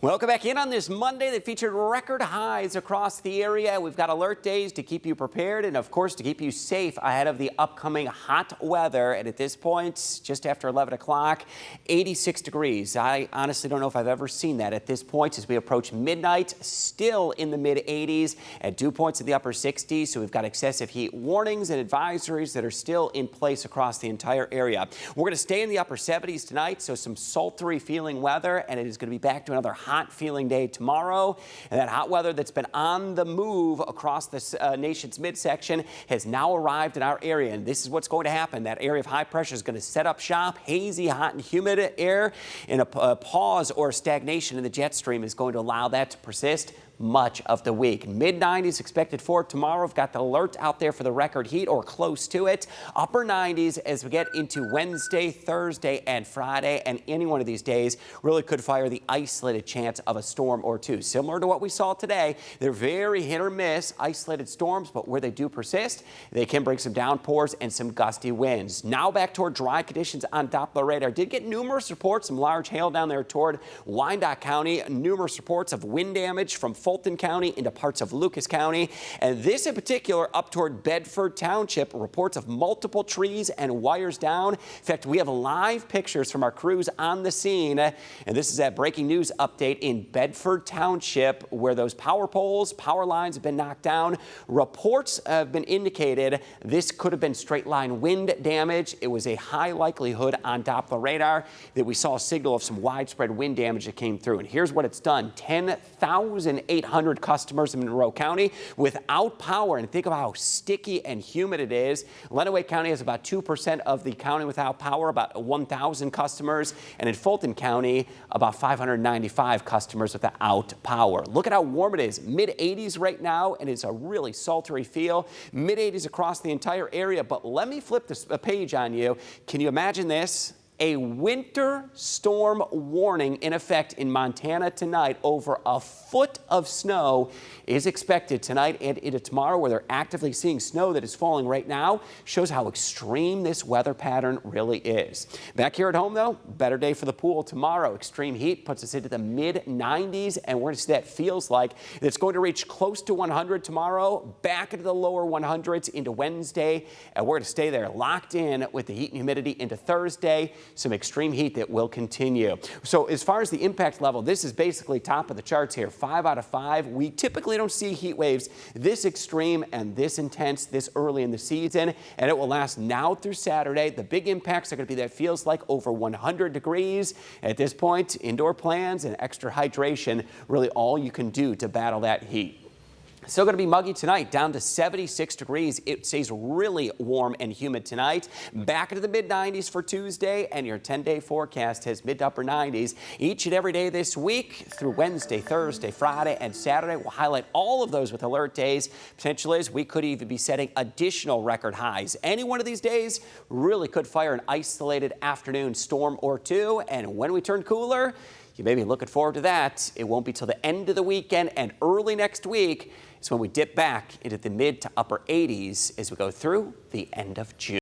Welcome back in on this Monday that featured record highs across the area. We've got alert days to keep you prepared and, of course, to keep you safe ahead of the upcoming hot weather. And at this point, just after 11 o'clock, 86 degrees. I honestly don't know if I've ever seen that at this point as we approach midnight, still in the mid-80s and dew points in the upper 60s. So we've got excessive heat warnings and advisories that are still in place across the entire area. We're going to stay in the upper 70s tonight, so some sultry feeling weather, and it is going to be back to another hot feeling day tomorrow. And that hot weather that's been on the move across the nation's midsection has now arrived in our area. And this is what's going to happen. That area of high pressure is going to set up shop. Hazy, hot and humid air, and a pause or stagnation in the jet stream is going to allow that to persist much of the week. Mid-90s expected for tomorrow. We've got the alert out there for the record heat or close to it. Upper 90s as we get into Wednesday, Thursday, and Friday. And any one of these days really could fire the isolated chance of a storm or two. Similar to what we saw today, they're very hit or miss isolated storms, but where they do persist, they can bring some downpours and some gusty winds. Now back toward dry conditions on Doppler radar. Did get numerous reports, some large hail down there toward Wyandotte County. Numerous reports of wind damage from Fulton County into parts of Lucas County, and this in particular up toward Bedford Township. Reports of multiple trees and wires down. In fact, we have live pictures from our crews on the scene, and this is that breaking news update in Bedford Township where those power poles, power lines have been knocked down. Reports have been indicated this could have been straight line wind damage. It was a high likelihood on Doppler radar that we saw a signal of some widespread wind damage that came through, and here's what it's done. 10,800 customers in Monroe County without power, and think of how sticky and humid it is. Lenawee County has about 2% of the county without power, about 1,000 customers, and in Fulton County, about 595 customers without power. Look at how warm it is. Mid-80s right now, and it's a really sultry feel. Mid-80s across the entire area, but let me flip this page on you. Can you imagine this? A winter storm warning in effect in Montana tonight. Over a foot of snow is expected tonight and into tomorrow, where they're actively seeing snow that is falling right now. Shows how extreme this weather pattern really is. Back here at home, though, better day for the pool tomorrow. Extreme heat puts us into the mid-90s, and we're going to see that feels like it's going to reach close to 100 tomorrow, back into the lower 100s into Wednesday, and we're going to stay there locked in with the heat and humidity into Thursday. Some extreme heat that will continue. So as far as the impact level, this is basically top of the charts here. 5 out of 5. We typically don't see heat waves this extreme and this intense this early in the season, and it will last now through Saturday. The big impacts are going to be that feels like over 100 degrees. At this point, indoor plans and extra hydration, really all you can do to battle that heat. Still going to be muggy tonight, down to 76 degrees. It stays really warm and humid tonight. Back into the mid-90s for Tuesday, and your 10-day forecast has mid to upper 90s each and every day this week through Wednesday, Thursday, Friday, and Saturday. We'll highlight all of those with alert days. Potential is we could even be setting additional record highs. Any one of these days really could fire an isolated afternoon storm or two, and when we turn cooler, you may be looking forward to that. It won't be till the end of the weekend, and early next week is when we dip back into the mid to upper 80s as we go through the end of June.